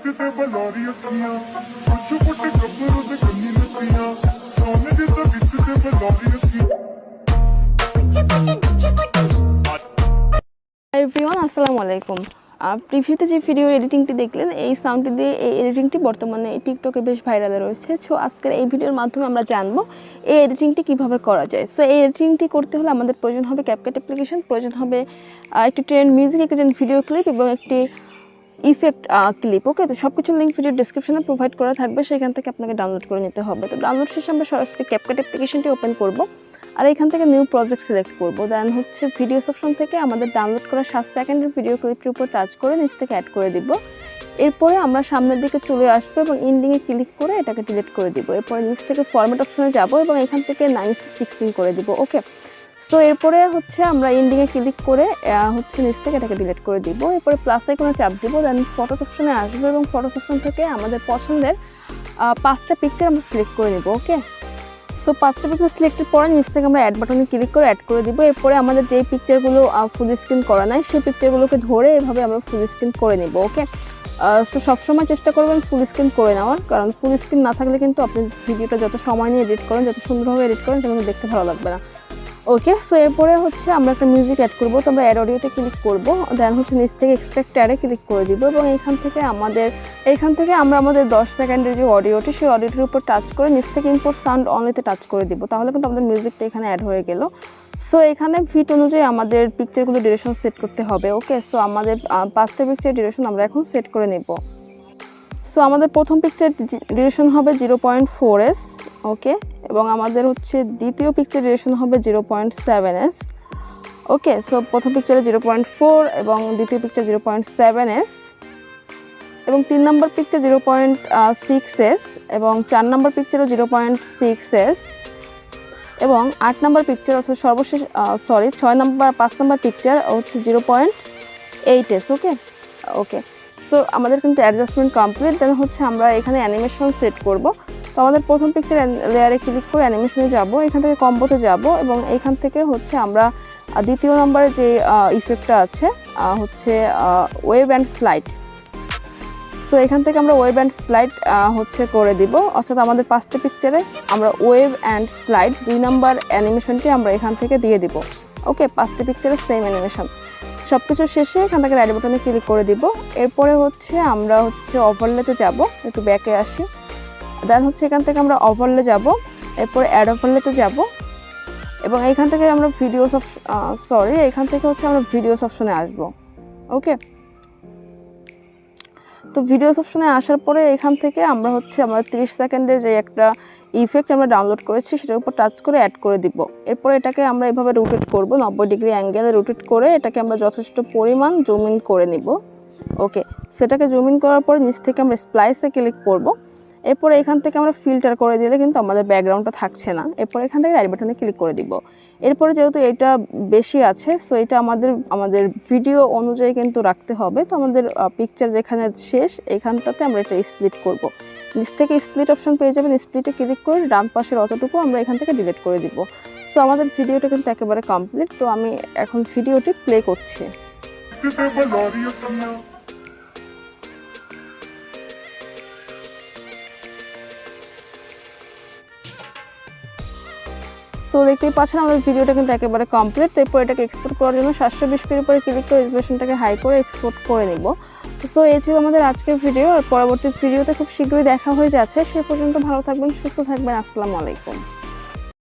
Everyone আসসালামু আলাইকুম। প্রিভিউতে যে ভিডিওর এডিটিংটি দেখলেন এই সাউন্ডটি দিয়ে এই এডিটিংটি বর্তমানে টিকটকে বেশ ভাইরালে রয়েছে। সো আজকের এই ভিডিওর মাধ্যমে আমরা জানবো এই এডিটিংটি কিভাবে করা যায়। সো এই এডিটিংটি করতে হলে আমাদের প্রয়োজন হবে CapCut অ্যাপ্লিকেশন, প্রয়োজন হবে একটি ট্রেন্ড মিউজিক, একটি ট্রেন্ড ভিডিও ক্লিপ এবং একটি ইফেক্ট ক্লিপ। ওকে, তো সব কিছুর লিঙ্ক ভিডিও ডিসক্রিপশনে প্রোভাইড করা থাকবে, সেখান থেকে আপনাকে ডাউনলোড করে নিতে হবে। তো ডাউনলোড শেষে আমরা সরাসরি CapCut অ্যাপ্লিকেশনটি ওপেন করব আর এখান থেকে নিউ প্রজেক্ট সিলেক্ট করব। দেন হচ্ছে ভিডিওস অপশন থেকে আমাদের ডাউনলোড করা 7 সেকেন্ডের ভিডিও ক্লিপটির উপর টাচ করে নিচ থেকে অ্যাড করে দিব। এরপরে আমরা সামনের দিকে চলে আসবো এবং ইন্ডিংয়ে ক্লিক করে এটাকে ডিলিট করে দিব। এরপরে নিচ থেকে ফরম্যাট অপশনে যাব এবং এখান থেকে 9:16 করে দিব। ওকে, সো এরপরে হচ্ছে আমরা ইন্ডিংয়ে ক্লিক করে হচ্ছে নিচ থেকে এটাকে ডিলিট করে দিব। এরপরে প্লাস আইকনে চাপ দিব, দেন ফটোস অপশনে আসবো এবং ফটোস অপশন থেকে আমাদের পছন্দের 5টা পিকচার আমরা সিলেক্ট করে নেব। ওকে, সো 5টা পিকচার সিলেক্টের পরে নিচ থেকে আমরা অ্যাড বাটনে ক্লিক করে অ্যাড করে দিব। এরপরে আমাদের যেই পিকচারগুলো ফুল স্ক্রিন করা নাই সেই পিকচারগুলোকে ধরে এভাবে আমরা ফুল স্ক্রিন করে নেব। ওকে, সো সবসময় চেষ্টা করবেন ফুল স্ক্রিন করে নেওয়ার, কারণ ফুল স্ক্রিন না থাকলে কিন্তু আপনি ভিডিওটা যত সময় নিয়ে এডিট করেন, যত সুন্দরভাবে এডিট করেন সেটা দেখতে ভালো লাগবে না। ওকে, সো এরপরে হচ্ছে আমরা একটা মিউজিক অ্যাড করবো, তো আমরা অ্যাড অডিওতে ক্লিক করবো, দেন হচ্ছে নিচ থেকে এক্সট্রাক্ট অ্যাডে ক্লিক করে দিব এবং এখান থেকে আমরা আমাদের 10 সেকেন্ডের যে অডিওটি সেই অডিওটির উপর টাচ করে নিচ থেকে ইম্পোর্ট সাউন্ড অনলিতে টাচ করে দিব, তাহলে কিন্তু আমাদের মিউজিকটা এখানে অ্যাড হয়ে গেল। সো এখানে ফিট অনুযায়ী আমাদের পিকচারগুলো ডিউরেশন সেট করতে হবে। ওকে, সো আমাদের 5টা পিকচার ডিউরেশন আমরা এখন সেট করে নেব। সো আমাদের প্রথম পিকচার ডিউরেশন হবে 0.4s। ওকে, এবং আমাদের হচ্ছে দ্বিতীয় পিকচার ডিউরেশন হবে 0.7s। ওকে, সো প্রথম পিকচারে 0.4 এবং দ্বিতীয় পিকচার 0.7s এবং 3 নম্বর পিকচার 0.6s এবং 4 নম্বর পিকচারও 0.6s এবং 8 নম্বর পিকচার অর্থাৎ সর্বশেষ 5 নম্বর পিকচার হচ্ছে 0.8s। ওকে ওকে, সো আমাদের কিন্তু অ্যাডজাস্টমেন্ট কমপ্লিট। দেন হচ্ছে আমরা এখানে অ্যানিমেশন সেট করব। তো আমাদের প্রথম পিকচার লেয়ারে ক্লিক করে অ্যানিমেশনে যাব, এখান থেকে কম্বোতে যাব এবং এখান থেকে হচ্ছে আমরা দ্বিতীয় নম্বরে যে ইফেক্টটা আছে হচ্ছে ওয়েভ অ্যান্ড স্লাইড। সো এখান থেকে আমরা ওয়েভ অ্যান্ড স্লাইড হচ্ছে করে দিব, অর্থাৎ আমাদের 5টা পিকচারে আমরা ওয়েভ অ্যান্ড স্লাইড 2 নম্বর অ্যানিমেশনটি আমরা এখান থেকে দিয়ে দিব। ওকে, 5টা পিকচারের সেম অ্যানিমেশন। সব কিছু শেষে এখান থেকে রাইট বাটনে ক্লিক করে দিব। এরপরে হচ্ছে আমরা হচ্ছে ওভারলেতে যাব, একটু ব্যাকে আসি, দেন হচ্ছে এখান থেকে আমরা ওভারলে যাব, এরপরে অ্যাড ওভারলেতে যাব এবং এখান থেকে আমরা ভিডিওস অপশনে আসব। ওকে, তো ভিডিওস অপশনে আসার পরে এখান থেকে আমরা হচ্ছে আমাদের 30 সেকেন্ডের যে একটা ইফেক্ট আমরা ডাউনলোড করেছি সেটার উপর টাচ করে অ্যাড করে দিব। এরপর এটাকে আমরা এভাবে রোটেট করব, 90 ডিগ্রি অ্যাঙ্গেলে রোটেট করে এটাকে আমরা যথেষ্ট পরিমাণ জুম ইন করে নিব। ওকে, সেটাকে জুম ইন করার পর নিচ থেকে আমরা স্প্লাইসে ক্লিক করব। এরপরে এখান থেকে আমরা ফিল্টার করে দিলে কিন্তু আমাদের ব্যাকগ্রাউন্ডটা থাকছে না। এরপর এখান থেকে রাইট বাটনে ক্লিক করে দিব। এরপরে যেহেতু এটা বেশি আছে, সো এটা আমাদের ভিডিও অনুযায়ী কিন্তু রাখতে হবে। তো আমাদের পিকচার যেখানে শেষ এখানটাতে আমরা এটা স্প্লিট করব। নিচ থেকে স্প্লিট অপশন পেয়ে যাবেন, স্প্লিটে ক্লিক করে ডান পাশের অতটুকু আমরা এখান থেকে ডিলিট করে দিব। সো আমাদের ভিডিওটা কিন্তু একেবারে কমপ্লিট। তো আমি এখন ভিডিওটি প্লে করছি। সো দেখতেই পাচ্ছেন আমাদের ভিডিওটা কিন্তু একেবারে কমপ্লিট। এরপর এটাকে এক্সপোর্ট করার জন্য 720p উপরে ক্লিক করে রেজোলিউশনটাকে হাই করে এক্সপোর্ট করে নিব। সো এই ছিল আমাদের আজকের ভিডিও, আর পরবর্তী ভিডিওতে খুব শীঘ্রই দেখা হয়ে যাচ্ছে। সে পর্যন্ত ভালো থাকবেন, সুস্থ থাকবেন। আসসালামু আলাইকুম।